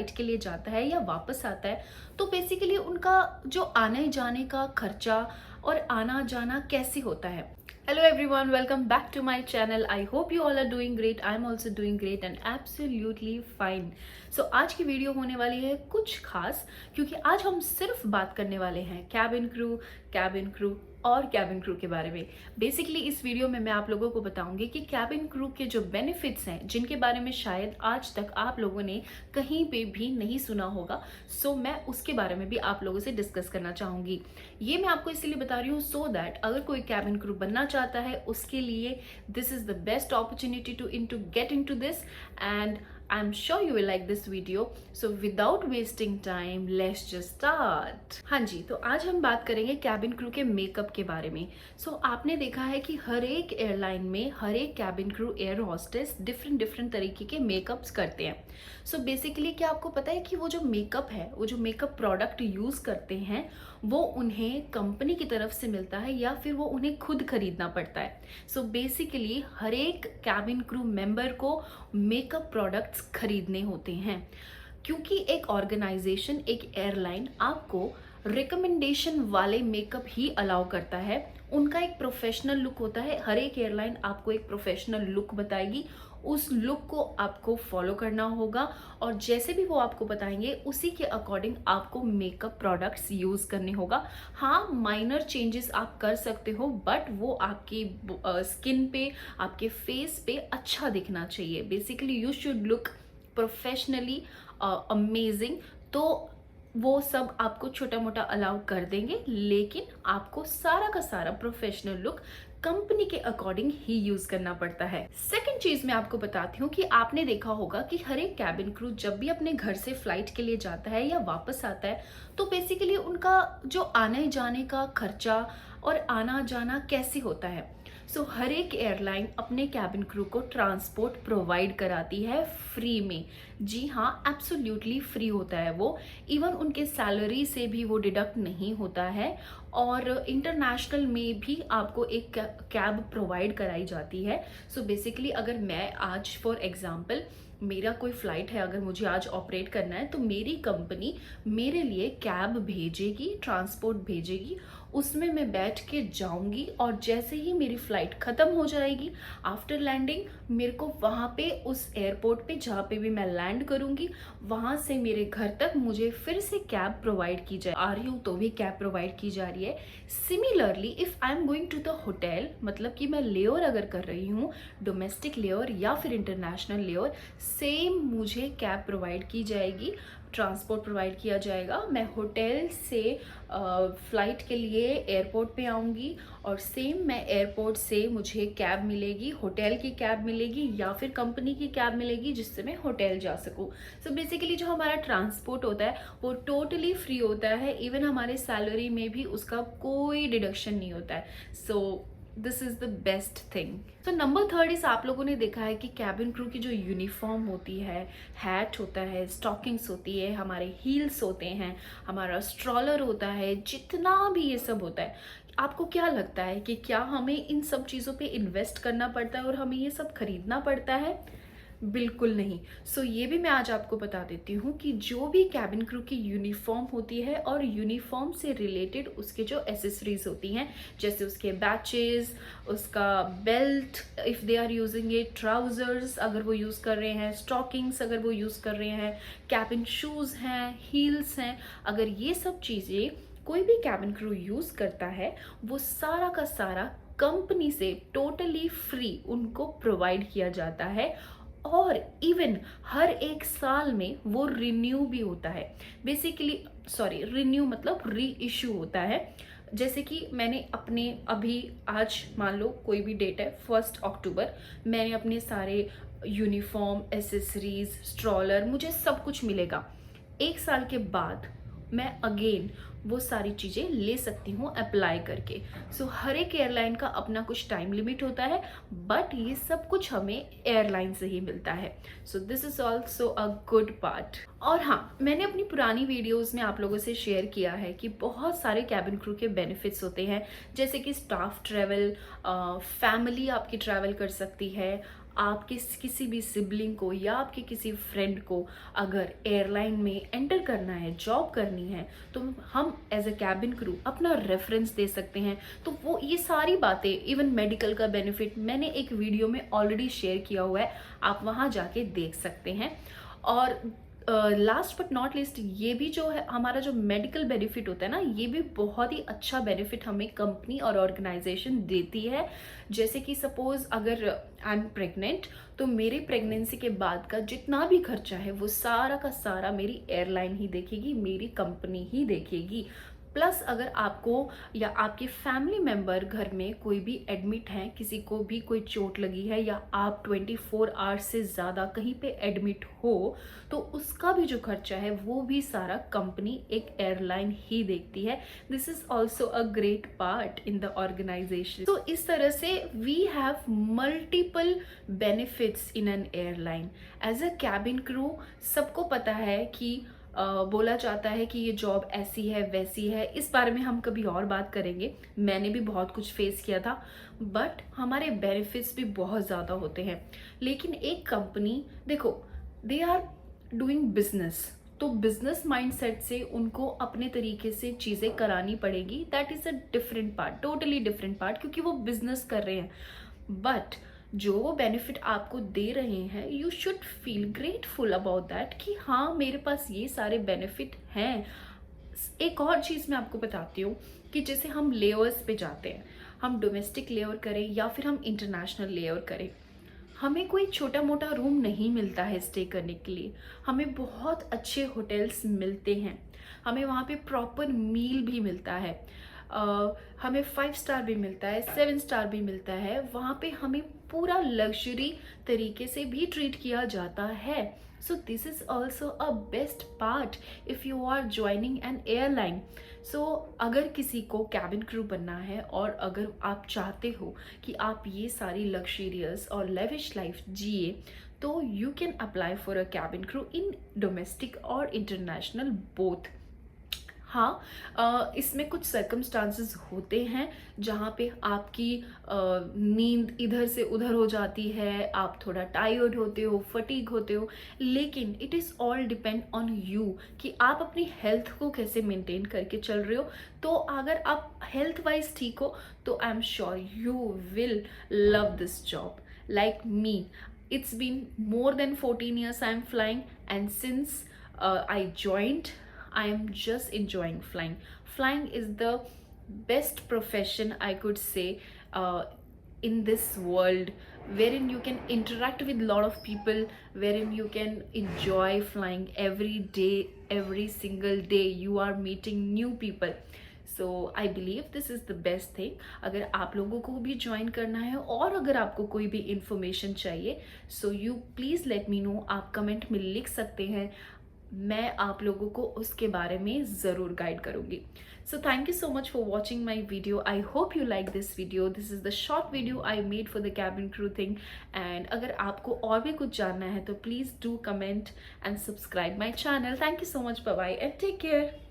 Flight के लिए जाता है या वापस आता है, तो बेसिकली उनका जो आने जाने का खर्चा और आना जाना कैसे होता है। Hello everyone, welcome back to my channel. I hope you all are doing great. I am also doing great and absolutely fine. So आज की वीडियो होने वाली है कुछ खास, क्योंकि आज हम सिर्फ बात करने वाले हैं कैबिन क्रू और कैबिन क्रू के बारे में। बेसिकली इस वीडियो में मैं आप लोगों को बताऊंगी कि कैबिन क्रू के जो बेनिफिट्स हैं, जिनके बारे में शायद आज तक आप लोगों ने कहीं पे भी नहीं सुना होगा। सो मैं उसके बारे में भी आप लोगों से डिस्कस करना चाहूंगी। ये मैं आपको इसलिए बता रही हूँ सो दैट अगर कोई कैबिन क्रू बनना चाहता है, उसके लिए this is the best opportunity to get into this, and I'm sure you will like this video. So without wasting time, let's just start. हाँ जी, तो आज हम बात करेंगे कैबिन क्रू के मेकअप के बारे में। आपने देखा है कि हर एक एयरलाइन में हर एक cabin crew air hostess different तरीके के मेकअप्स करते हैं। बेसिकली क्या आपको पता है कि वो जो मेकअप है, वो जो मेकअप प्रोडक्ट यूज करते हैं, वो उन्हें कंपनी की तरफ से मिलता है या फिर वो उन्हें खुद खरीदना पड़ता है। बेसिकली हर एक कैबिन क्रू मेंबर को मेकअप प्रोडक्ट्स खरीदने होते हैं, क्योंकि एक ऑर्गेनाइजेशन, एक एयरलाइन आपको रिकमेंडेशन वाले मेकअप ही अलाउ करता है। उनका एक प्रोफेशनल लुक होता है। हर एक एयरलाइन आपको एक प्रोफेशनल लुक बताएगी, उस लुक को आपको फॉलो करना होगा और जैसे भी वो आपको बताएंगे उसी के अकॉर्डिंग आपको मेकअप प्रोडक्ट्स यूज करने होगा। हाँ, माइनर चेंजेस आप कर सकते हो, बट वो आपकी स्किन पे, आपके फेस पे अच्छा दिखना चाहिए। Basically you should look professionally amazing. तो वो सब आपको छोटा मोटा अलाउ कर देंगे, लेकिन आपको सारा का सारा प्रोफेशनल लुक कंपनी के अकॉर्डिंग ही यूज करना पड़ता है। सेकंड चीज मैं आपको बताती हूँ कि आपने देखा होगा कि हर एक कैबिन क्रू जब भी अपने घर से फ्लाइट के लिए जाता है या वापस आता है, तो बेसिकली उनका जो आने जाने का खर्चा और आना जाना कैसे होता है। हर एक एयरलाइन अपने कैबिन क्रू को ट्रांसपोर्ट प्रोवाइड कराती है फ्री में। जी हाँ, एब्सोल्युटली फ्री होता है वो। इवन उनके सैलरी से भी वो डिडक्ट नहीं होता है। और इंटरनेशनल में भी आपको एक कैब प्रोवाइड कराई जाती है। बेसिकली अगर मैं आज फॉर एग्जांपल मेरा कोई फ्लाइट है, अगर मुझे आज ऑपरेट करना है, तो मेरी कंपनी मेरे लिए कैब भेजेगी, ट्रांसपोर्ट भेजेगी। उसमें मैं बैठ के जाऊंगी और जैसे ही मेरी फ्लाइट खत्म हो जाएगी, आफ्टर लैंडिंग मेरे को वहां पे उस एयरपोर्ट पे जहाँ पे भी मैं लैंड करूंगी, वहां से मेरे घर तक मुझे फिर से कैब प्रोवाइड की जा रही हूँ, तो भी कैब प्रोवाइड की जा रही है। Similarly if I am going to the hotel, मतलब कि मैं लेओवर अगर कर रही हूँ, डोमेस्टिक लेओवर या फिर इंटरनेशनल लेओवर, सेम मुझे कैब प्रोवाइड की जाएगी, ट्रांसपोर्ट प्रोवाइड किया जाएगा। मैं होटल से फ्लाइट के लिए एयरपोर्ट पे आऊँगी और सेम मैं एयरपोर्ट से मुझे कैब मिलेगी, होटल की कैब मिलेगी या फिर कंपनी की कैब मिलेगी, जिससे मैं होटल जा सकूँ। बेसिकली जो हमारा ट्रांसपोर्ट होता है वो टोटली फ्री होता है। इवन हमारे सैलरी में भी उसका कोई डिडक्शन नहीं होता है। This is the best thing. Number third is, आप लोगों ने देखा है कि कैबिन क्रू की जो यूनिफॉर्म होती है, हैट होता है, स्टॉकिंग्स होती है, हमारे हील्स होते हैं, हमारा स्ट्रॉलर होता है, जितना भी ये सब होता है, आपको क्या लगता है कि क्या हमें इन सब चीज़ों पे इन्वेस्ट करना पड़ता है और हमें ये सब खरीदना पड़ता है? बिल्कुल नहीं। ये भी मैं आज आपको बता देती हूँ कि जो भी कैबिन क्रू की यूनिफॉर्म होती है और यूनिफॉर्म से रिलेटेड उसके जो एसेसरीज होती हैं, जैसे उसके बैचेस, उसका belt if they are using it, trousers अगर वो यूज़ कर रहे हैं, स्टॉकिंग्स अगर वो यूज़ कर रहे हैं, कैबिन शूज़ हैं, हील्स हैं, अगर ये सब चीज़ें कोई भी कैबिन क्रू यूज़ करता है, वो सारा का सारा कंपनी से टोटली फ्री उनको प्रोवाइड किया जाता है। और इवन हर एक साल में वो रिन्यू भी होता है। बेसिकली रिन्यू मतलब री इश्यू होता है। जैसे कि मैंने अपने अभी आज मान लो कोई भी डेट है 1 अक्टूबर, मैंने अपने सारे यूनिफॉर्म, एसेसरीज, स्ट्रॉलर, मुझे सब कुछ मिलेगा। 1 साल के बाद मैं अगेन वो सारी चीज़ें ले सकती हूँ अप्लाई करके। हर एक एयरलाइन का अपना कुछ टाइम लिमिट होता है, बट ये सब कुछ हमें एयरलाइन से ही मिलता है। This is also a good part. और हाँ, मैंने अपनी पुरानी वीडियोस में आप लोगों से शेयर किया है कि बहुत सारे कैबिन क्रू के बेनिफिट्स होते हैं, जैसे कि स्टाफ ट्रैवल, फैमिली आपकी ट्रैवल कर सकती है, आपके किसी भी सिबलिंग को या आपके किसी फ्रेंड को अगर एयरलाइन में एंटर करना है, जॉब करनी है, तो हम एज अ कैबिन क्रू अपना रेफरेंस दे सकते हैं। तो वो ये सारी बातें, इवन मेडिकल का बेनिफिट मैंने एक वीडियो में ऑलरेडी शेयर किया हुआ है, आप वहाँ जाके देख सकते हैं। और लास्ट बट नॉट लिस्ट, ये भी जो है हमारा जो मेडिकल बेनिफिट होता है ना, ये भी बहुत ही अच्छा बेनिफिट हमें कंपनी और ऑर्गेनाइजेशन देती है। जैसे कि सपोज अगर आई एम प्रेग्नेंट, तो मेरी प्रेगनेंसी के बाद का जितना भी खर्चा है वो सारा का सारा मेरी एयरलाइन ही देखेगी, मेरी कंपनी ही देखेगी। प्लस अगर आपको या आपके फैमिली मेंबर घर में कोई भी एडमिट है, किसी को भी कोई चोट लगी है, या आप 24 आवर्स से ज़्यादा कहीं पे एडमिट हो, तो उसका भी जो खर्चा है वो भी सारा कंपनी एक एयरलाइन ही देखती है। This is also a great part in the organisation. तो इस तरह से we have multiple benefits in an airline. As a cabin crew सबको पता है कि बोला जाता है कि ये जॉब ऐसी है वैसी है, इस बारे में हम कभी और बात करेंगे। मैंने भी बहुत कुछ फेस किया था, बट हमारे बेनिफिट्स भी बहुत ज़्यादा होते हैं। लेकिन एक कंपनी, देखो, दे आर डूइंग बिजनेस, तो बिजनेस माइंडसेट से उनको अपने तरीके से चीज़ें करानी पड़ेगी। That is a different part, totally different part, क्योंकि वो बिजनेस कर रहे हैं। बट जो वो बेनिफिट आपको दे रहे हैं, you should feel grateful about that कि हाँ, मेरे पास ये सारे बेनिफिट हैं। एक और चीज़ मैं आपको बताती हूँ कि जैसे हम लेयर्स पे जाते हैं, हम डोमेस्टिक लेयर करें या फिर हम इंटरनेशनल लेयर करें, हमें कोई छोटा मोटा रूम नहीं मिलता है स्टे करने के लिए। हमें बहुत अच्छे होटल्स मिलते हैं, हमें वहाँ पे प्रॉपर मील भी मिलता है, हमें 5 स्टार भी मिलता है, 7 स्टार भी मिलता है। वहाँ पे हमें पूरा लग्जरी तरीके से भी ट्रीट किया जाता है। So this is also a best part if you are joining an airline. So अगर किसी को कैबिन क्रू बनना है और अगर आप चाहते हो कि आप ये सारी लग्जरियस और लेविश लाइफ जिए, तो you can apply for a cabin crew in domestic और इंटरनेशनल बोथ। हाँ, इसमें कुछ सर्कमस्टांसेस होते हैं जहाँ पे आपकी नींद इधर से उधर हो जाती है, आप थोड़ा टायर्ड होते हो, फटीग होते हो, लेकिन it is all depend on you कि आप अपनी हेल्थ को कैसे मेंटेन करके चल रहे हो। तो अगर आप हेल्थ वाइज ठीक हो, तो I am sure you will love this job like me. It's been more than 14 years I'm flying, and since I joined, I am just enjoying flying. Flying is the best profession I could say uh, in this world, wherein you can interact with a lot of people, wherein you can enjoy flying every day, every single day you are meeting new people. So I believe this is the best thing. अगर आप लोगों को भी join करना है और अगर आपको कोई भी इंफॉर्मेशन चाहिए, so you please let me know, आप कमेंट में लिख सकते हैं, मैं आप लोगों को उसके बारे में ज़रूर गाइड करूँगी। So thank you so much for watching my video. I hope you like this video. This is the short video I made for the cabin crew thing. And अगर आपको और भी कुछ जानना है तो please do comment and subscribe my channel. Thank you so much, bye bye and take care.